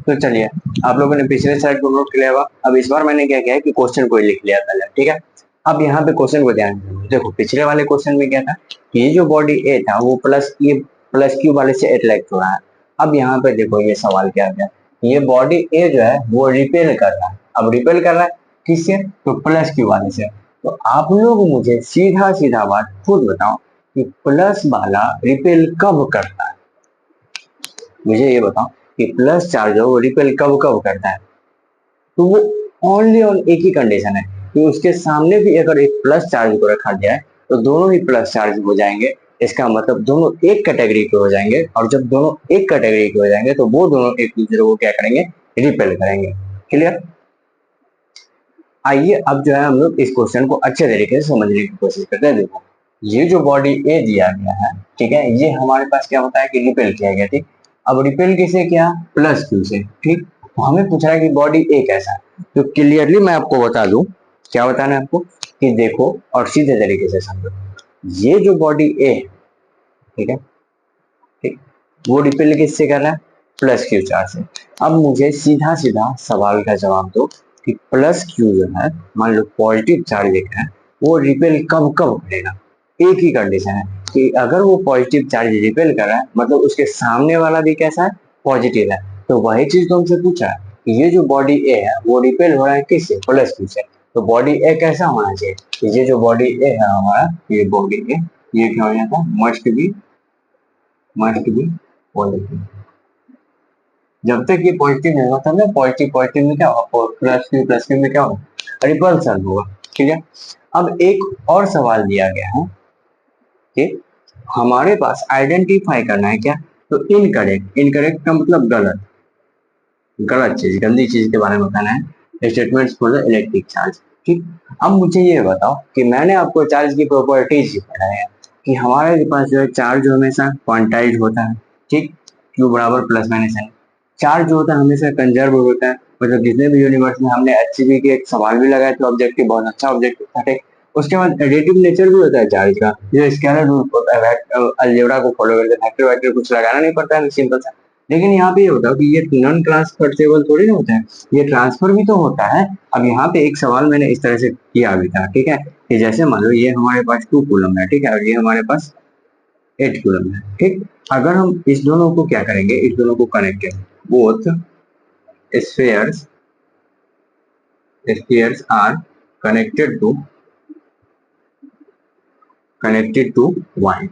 तो चलिए, आप लोगों ने पिछले स्लाइड को नोट कर लिया होगा। अब इस बार मैंने क्या किया है कि क्वेश्चन को ही लिख लिया पहले, ठीक है। अब यहाँ पे क्वेश्चन को ध्यान से देखो, पिछले वाले क्वेश्चन में क्या था कि ये जो बॉडी ए था वो प्लस क्यू वाले से अट्रैक्ट हो रहा है। अब यहाँ पे देखो ये सवाल क्या गया, ये बॉडी ए जो है वो रिपेल कर रहा है। अब रिपेल कर रहा है किससे, तो प्लस क्यू वाले से। तो आप लोग मुझे सीधा सीधा बात खुद बताओ कि प्लस वाला रिपेल कब करता है, मुझे ये बताओ कि प्लस चार्ज हो वो रिपेल कब कब करता है। तो वो ओनली ऑन एक ही कंडीशन है कि उसके सामने भी अगर एक प्लस चार्ज को रखा जाए तो दोनों ही प्लस चार्ज हो जाएंगे। इसका मतलब दोनों एक कैटेगरी के हो जाएंगे, और जब दोनों एक कैटेगरी के हो जाएंगे तो वो दोनों एक दूसरे को क्या करेंगे, रिपेल करेंगे। क्लियर। आइए अब जो है हम लोग इस क्वेश्चन को अच्छे तरीके से समझने की कोशिश करते हैं। देखो ये जो बॉडी ए दिया गया है, ठीक है, ये हमारे पास क्या होता है कि रिपेल किया गया, ठीक। अब रिपेल किसे किया, प्लस क्यू से, ठीक। तो हमें पूछ रहा है कि बॉडी ए कैसा है। तो क्लियरली मैं आपको बता दूं, क्या बताना है आपको, कि देखो और सीधे तरीके से समझो। ये जो बॉडी ए है, ठीक है, ठीक, वो रिपेल किससे कर रहा है, प्लस क्यू चार्ज से। अब मुझे सीधा सीधा सवाल का जवाब दो कि प्लस क्यू जो है, मान लो पॉजिटिव चार्ज एक है, वो रिपेल कब कब करेगा। एक ही कंडीशन है कि अगर वो पॉजिटिव चार्ज रिपेल कर रहा है, मतलब उसके सामने वाला भी कैसा है, पॉजिटिव है। तो वही चीज तो हमसे पूछा है कि ये जो बॉडी ए है वो रिपेल हो रहा है किससे, प्लस क्यू से। तो बॉडी ए कैसा होना चाहिए, तो ये जो बॉडी ए है हमारा, ये बॉडी ए, ये क्या हो जाता है, मस्ट बी पॉजिटिव। जब तक ये पॉजिटिव नहीं होता ना, पॉजिटिव पॉजिटिव में क्या होगा, प्लस क्यू में क्या होगा, रिपल्सन होगा। ठीक है। अब एक और सवाल दिया गया है कि हमारे पास आइडेंटिफाई करना है क्या, तो इनकरेक्ट, इनकरेक्ट का मतलब गलत, गलत चीज, गंदी चीज के बारे में बताना है, statements for the electric charge. ठीक। अब मुझे ये बताओ कि मैंने आपको चार्ज की प्रॉपर्टीज पढ़ाया है कि हमारे पास जो है चार्ज हमेशा क्वांटाइज होता है, ठीक, क्यू बराबर प्लस माइनस है। चार्ज जो होता है हमेशा कंजर्व होता है, मतलब जितने भी यूनिवर्स में हमने एचसीवी के एक सवाल भी लगाया था, ऑब्जेक्टिव बहुत अच्छा ऑब्जेक्टिव था, ठीक। उसके बाद एडिटिव नेचर भी होता है चार्ज का, जो स्केलर रूल होता है, अलजेब्रा को फॉलो करके वेक्टर वेक्टर कुछ लगाना नहीं पड़ता है, सिंपल सा। लेकिन यहाँ पे ये होता है कि ये नॉन ट्रांसफरेबल थोड़ी ना होता है, ये ट्रांसफर भी तो होता है। अब यहाँ पे एक सवाल मैंने इस तरह से किया भी था, ठीक है, कि जैसे मान लो ये हमारे पास 2 कूलम है, ठीक है, और ये हमारे पास 8 कूलम है, ठीक। अगर हम इस दोनों को क्या करेंगे, इस दोनों को कनेक्ट करेंगे, both spheres spheres are connected to wire.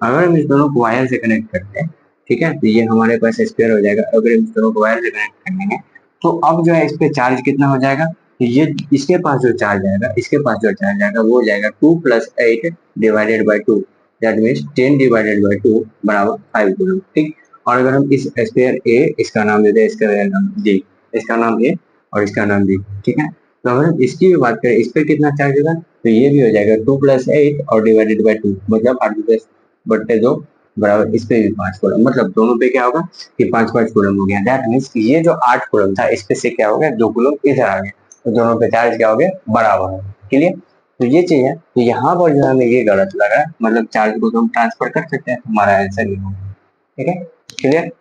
अगर हम इस दोनों को वायर से कनेक्ट करते हैं, ठीक है, तो ये हमारे पास स्क्वायर हो जाएगा। अगर हम इस दोनों को वायर से कनेक्ट कर लेंगे तो अब जो है इस पे चार्ज कितना हो जाएगा, तो ये इसके पास जो चार्ज आएगा, इसके पास जो चार्ज आएगा वो हो जाएगा 2 + 8 divided by 2, that means 10 divided by 2 बराबर 5 कूलम, ठीक। और अगर हम इस स्क्वायर ए, इसका नाम देते हैं, इसका नाम डी, इसका नाम ए और इसका नाम डी, ठीक है। तो अगर हम इसकी भी बात करें, इस पे कितना चार्ज होगा, तो ये भी हो जाएगा 2 + 8 और डिवाइडेड बाई 2, मतलब 8 + 10 बट्टे 2 बराबर इस पे भी 5 कूलम, मतलब दोनों पे क्या होगा कि 5-5 कूलम हो गया। दैट मीन्स ये जो 8 कूलम था इस पे से क्या हो गया 2 कूलम इधर आ गया, तो दोनों पे चार्ज क्या हो गया बराबर हो गया। क्लियर? तो ये चीज है, तो यहाँ पर जो हमें ये गलत लग रहा है, मतलब चार्ज को तो हम ट्रांसफर कर सकते हैं, हमारा आंसर ये होगा। ठीक है, क्लियर?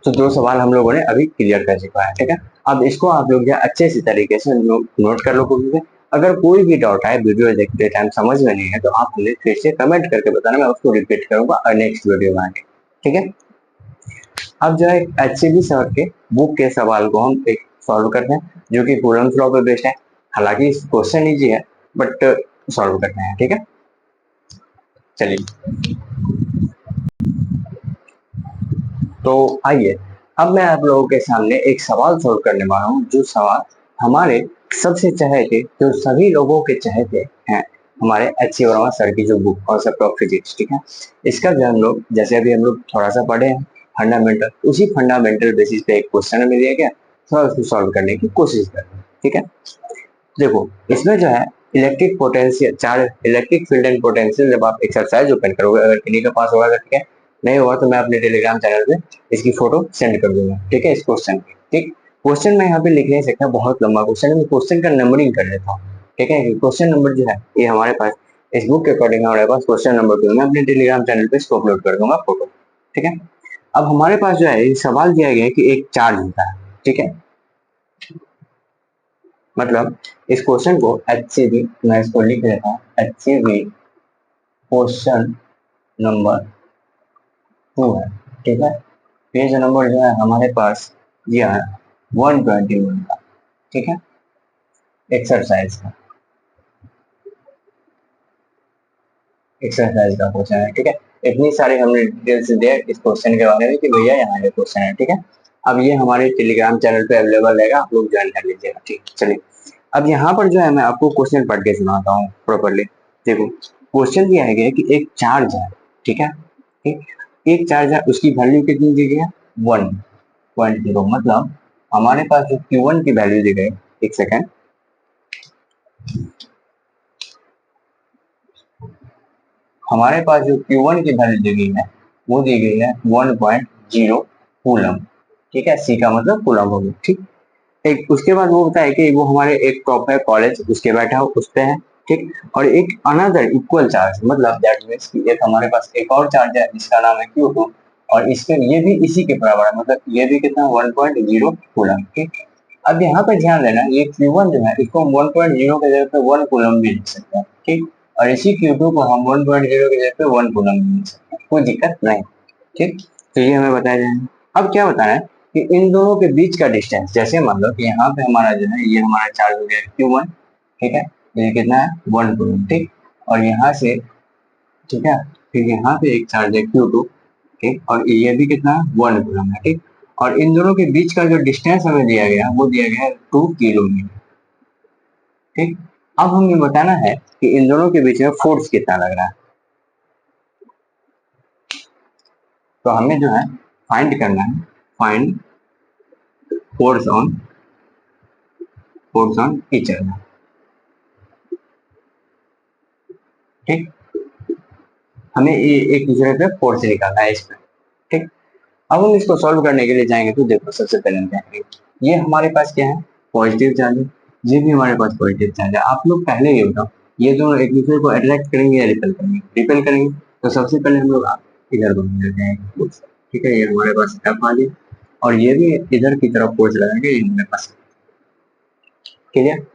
तो 2 सवाल हम लोगों ने अभी क्लियर कर चुका है। ठीक है, अब इसको आप लोग जो अच्छे से तरीके से नोट कर लो कॉपी पे। अगर कोई भी डाउट है वीडियो देखते टाइम समझ में नहीं है तो आप मुझे फिर से कमेंट करके बताना, मैं उसको रिपीट करूंगा और नेक्स्ट वीडियो में आके। ठीक है, अब जो है HCB सर के बुक के सवाल को हम एक सॉल्व करते हैं जो कि कूलम्ब लॉ पे बेस्ड है। हालांकि क्वेश्चन इजी है बट सॉल्व करते हैं। ठीक है, चलिए तो आइए, अब मैं आप लोगों के सामने एक सवाल सॉल्व करने वाला हूँ, जो सवाल हमारे सबसे चहेते, जो सभी लोगों के चहेते हैं, हमारे HC वर्मा सर की जो बुक कॉन्सेप्ट ऑफ फिजिक्स। ठीक है, इसका जो हम लोग जैसे अभी हम लोग थोड़ा सा पढ़े हैं फंडामेंटल, उसी फंडामेंटल बेसिस पे एक क्वेश्चन हमें दिया गया, थोड़ा उसको सॉल्व करने की कोशिश करते हैं। ठीक है, देखो इसमें जो है electric potential charge, electric field and potential, जब आप एक्सरसाइज ओपन करोगे, अगर किन्हीं के पास होगा तो ठीक है, नहीं होगा तो मैं अपने टेलीग्राम चैनल पे इसकी फोटो सेंड कर दूंगा। ठीक है, इस क्वेश्चन की। ठीक, क्वेश्चन में यहाँ पे लिख नहीं सकता, बहुत लंबा क्वेश्चन है, मैं क्वेश्चन का नंबरिंग कर लेता हूँ। ठीक है, क्वेश्चन नंबर जो है ये हमारे पास इस बुक के अकॉर्डिंग हमारे पास क्वेश्चन नंबर 2 मैं अपने टेलीग्राम चैनल पे इसको अपलोड कर दूंगा फोटो। ठीक है, अब हमारे पास जो है सवाल दिया गया है कि एक चार्ज होता है। ठीक है, मतलब इस क्वेश्चन को HCB, मैं इसको लिख देता हूँ, HCB क्वेश्चन नंबर 2 है। ठीक है, पेज नंबर जो है हमारे पास दिया है 121 का। ठीक है, एक्सरसाइज का, एक्सरसाइज का क्वेश्चन है। ठीक है, इतनी सारी हमने डिटेल्स दिया इस क्वेश्चन के बारे में कि भैया यहाँ ये क्वेश्चन है। ठीक है, अब ये हमारे टेलीग्राम चैनल पे अवेलेबल रहेगा, आप लोग ज्वाइन कर लीजिएगा। ठीक, चलिए अब यहाँ पर जो है मैं आपको क्वेश्चन पढ़ के सुनाता हूँ प्रॉपरली। देखो क्वेश्चन दिया है कि एक चार्ज है। ठीक है, ठीक, एक चार्ज है, उसकी वैल्यू कितनी दी गई है 1.0, मतलब हमारे पास जो Q1 की वैल्यू दी गई, एक सेकेंड, हमारे पास जो Q1 की वैल्यू दी गई है वो दी गई है 1.0 कूलम। ठीक है, सी का मतलब कूलम हो गया। ठीक, एक उसके बाद वो बताया कि वो हमारे एक टॉप है कॉलेज, उसके बैठा हो उस पे है। ठीक, और एक अनदर इक्वल चार्ज, मतलब दैट मीन्स कि एक हमारे पास एक और चार्ज है जिसका नाम है Q2, और इसके ये भी इसी के बराबर है, मतलब ये भी कितना 1.0 कूलम। ठीक, अब यहाँ पे ध्यान देना, ये Q1 जो है इसको हम 1.0 के जगह पे 1 कूलम भी लिख सकते हैं। ठीक, और इसी Q2 को हम 1.0 की जगह पे 1 कूलम भी लिख सकते हैं, कोई दिक्कत नहीं। ठीक, तो ये हमें बताया जाएगा। अब क्या बताना है कि इन दोनों के बीच का डिस्टेंस, जैसे मान लो कि यहाँ पे हमारा जो है ये हमारा चार्ज हो गया Q1। ठीक है, ये कितना है 1 कूलम। ठीक, और यहाँ से, ठीक है, फिर यहाँ पे एक चार्ज है Q2। ठीक, और ये भी कितना 1 कूलम है। ठीक, और इन दोनों के बीच का जो डिस्टेंस हमें दिया गया वो दिया गया है 2 किलोमीटर। ठीक, अब हमें बताना है कि इन दोनों के बीच में फोर्स कितना लग रहा है, तो हमें जो है फाइंड करना है, find force on, force on each other. ठीक, हमें ये एक दूसरे पे फोर्स निकालना है इसमें। ठीक, अब हम इसको सॉल्व करने के लिए जाएंगे तो देखो सबसे पहले हम क्या करेंगे, ये हमारे पास क्या है पॉजिटिव चार्ज है, ये भी हमारे पास पॉजिटिव चार्ज है। आप लोग पहले ये बताओ, ये दोनों एक दूसरे को अट्रैक्ट करेंगे या रिपेल करेंगे? रिपेल करेंगे, तो सबसे पहले हम लोग इधर बना लेते हैं। ठीक है, ये हमारे पास एफ आ गया, और ये भी इधर की तरफ फोर्स लगाएंगे, ये हमारे पास। क्लियर?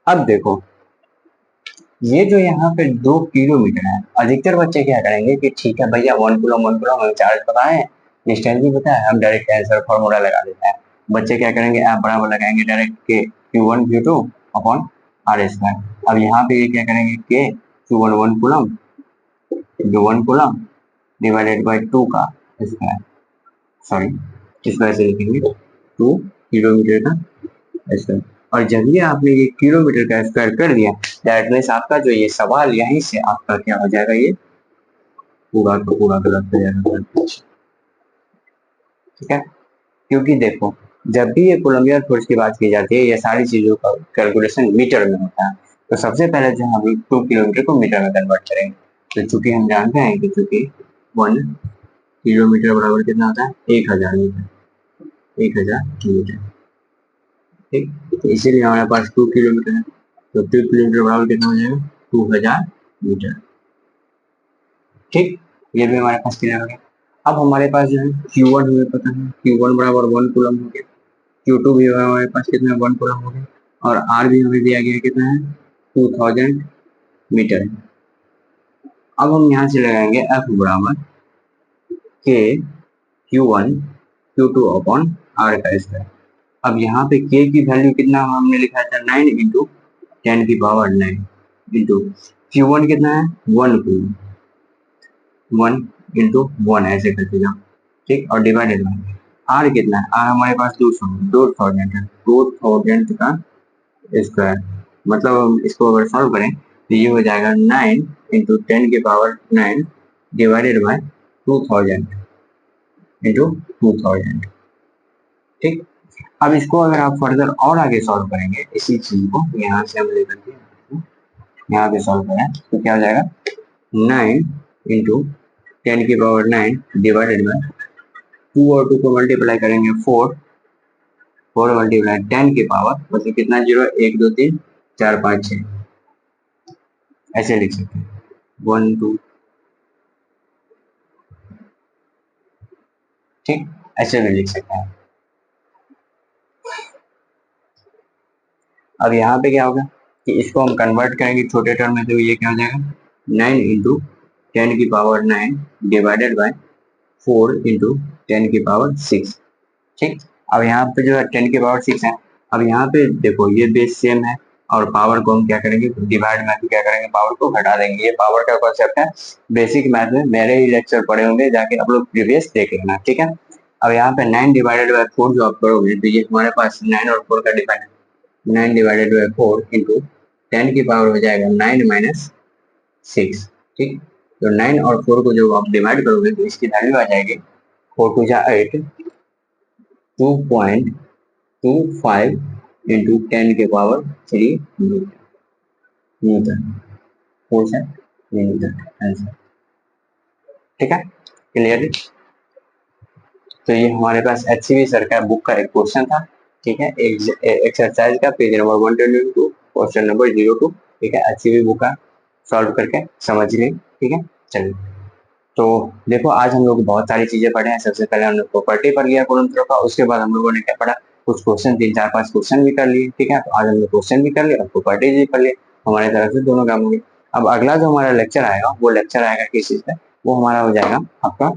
अब देखो ये जो यहाँ पे 2 किलोमीटर है, अधिकतर बच्चे क्या करेंगे कि ठीक है भैया 1 कूलम हमें चार्ज पता है, डिस्टेंस भी पता है, हम डायरेक्ट आंसर फॉर्मूला लगा देते हैं। बच्चे क्या करेंगे आप बराबर लगाएंगे डायरेक्ट के Q1 Q2 upon are square. अब यहाँ पे ये क्या करेंगे के Q1 1 coulomb, Q1 coulomb divided by 2 का स्क्वायर, सॉरी इस वजह से लिखेंगे 2 किलोमीटर का स्क्वायर। और जब ये आपने ये किलोमीटर का स्क्वायर कर दिया, दैट मीन्स आपका जो ये सवाल यहीं से आपका क्या हो जाएगा, ये पूरा का पूरा गलत हो जाएगा। ठीक है, क्योंकि देखो जब भी ये कोलम्बियन फोर्स की बात की जाती है ये सारी चीजों का कैलकुलेशन मीटर में होता है, तो सबसे पहले जो हम 2 किलोमीटर को मीटर में कन्वर्ट करेंगे। तो चूंकि हम जानते हैं कि चूंकि 1 किलोमीटर बराबर कितना होता है 1000 मीटर, 1000 मीटर। ठीक, तो इसीलिए हमारे पास 2 किलोमीटर है, तो 2 किलोमीटर बराबर कितना हो जाएगा 2000 मीटर। ठीक, ये भी हमारे पास क्लियर हो गया। अब हमारे पास जो है Q1 हमें पता है, Q1 बराबर 1 कूलम हो गया, Q2 भी हमारे पास कितना 1 कूलम हो गया, और R भी हमें दिया गया कितना है 2000 मीटर। अब हम यहाँ से लगाएंगे F बराबर K Q1 Q2 upon R का स्क्वायर। अब यहाँ पे K की वैल्यू कितना हमने लिखा था 9 इंटू 10 की पावर 9 इंटू Q1 कितना है 1 कूलम, 1 इंटू 1 ऐसे करके जाओ। ठीक, और डिवाइडेड बाय आर कितना है, आर हमारे पास 2000 है, 2000 का स्क्वायर। मतलब हम इसको अगर सॉल्व करें तो ये हो जाएगा 9 इंटू 10 की पावर 9 डिवाइडेड बाय 2000 इंटू 2000। ठीक, अब इसको अगर आप फर्दर और आगे सॉल्व करेंगे इसी चीज को यहाँ से हम लेकर के यहाँ पे सॉल्व करें तो क्या हो जाएगा 9 इंटू 10 की पावर 9 डिवाइडेड बाय 2 और 2 को मल्टीप्लाई करेंगे 4, 4 मल्टीप्लाई 10 की पावर मतलब कितना 0 1 2 3 4 5 6 ऐसे लिख सकते हैं 1 2। ठीक, ऐसे भी लिख सकते हैं। अब यहाँ पे क्या होगा कि इसको हम कन्वर्ट करेंगे छोटे टर्म में, तो ये क्या हो जाएगा 9 इंटू 10 की पावर 9 डिवाइडेड बाय 4 इंटू 10 की पावर 6। ठीक, अब यहाँ पे जो है 10 की पावर 6 है। अब यहाँ पे देखो ये बेस सेम है और पावर को हम क्या करेंगे डिवाइड में क्या करेंगे पावर को घटा देंगे। ये पावर का कॉन्सेप्ट है बेसिक मैथ में, मेरे ही लेक्चर पढ़े होंगे जाके आप लोग प्रीवियस देख लेना। ठीक है, अब यहाँ पे 9 डिवाइडेड बाय 4 जो आप करोगे तो ये हमारे पास 9 और 4 का डिफाइन है, 9 डिवाइडेड बाय 4 इंटू 10 की पावर हो जाएगा 9 माइनस 6। ठीक, तो 9 और 4 को जब आप डिवाइड करोगे तो इसकी वैल्यू आ जाएगी 4 टू जा 8 2.25 इंटू 10 के पावर 3 न्यूटन, 4 से 3 न्यूटन आंसर। ठीक है, क्लियर। तो ये हमारे पास HCV सर का बुक का एक क्वेश्चन था। ठीक है, एक्सरसाइज का पेज नंबर 122 क्वेश्चन नंबर 02। ठीक है, HCV बुक का सॉल्व करके समझ लें। ठीक है, चलिए तो देखो आज हम लोग बहुत सारी चीजें पढ़े हैं। सबसे पहले हम लोग प्रॉपर्टी पर लिया कुलम्ब का, उसके बाद हम लोगों ने क्या पढ़ा कुछ क्वेश्चन 3 4 5 क्वेश्चन भी कर लिए। ठीक है, तो आज हम लोग क्वेश्चन भी कर लिए और प्रॉपर्टी भी कर लिए, हमारे तरफ से दोनों काम हो गए। अब अगला जो हमारा लेक्चर आएगा वो लेक्चर आएगा किस चीज पे, वो हमारा हो जाएगा आपका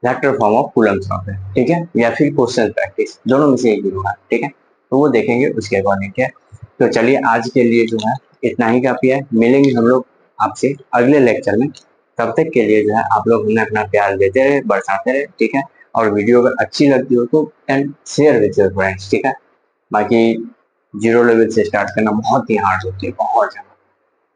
vector form of coulomb law पे। ठीक है, या फिर क्वेश्चन प्रैक्टिस, दोनों में से एक भी होगा। ठीक है, तो वो देखेंगे उसके अकॉर्डिंग। क्या तो चलिए आज के लिए जो है इतना ही काफी है। मिलेंगे हम लोग आपसे अगले लेक्चर में। तब तक के लिए जो है आप लोग हमें अपना प्यार देते रहे, बरसाते रहे। ठीक है, और वीडियो अगर अच्छी लगती हो तो and share with your friends. ठीक है, बाकी 0 लेवल से स्टार्ट करना बहुत ही हार्ड होती है, बहुत ज्यादा,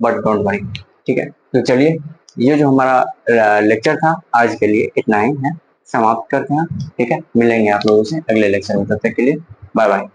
बट डोंट वरी। ठीक है, तो चलिए ये जो हमारा लेक्चर था आज के लिए इतना ही है, समाप्त करते हैं। ठीक है, मिलेंगे आप लोगों से अगले लेक्चर में, तब तक के लिए बाय बाय।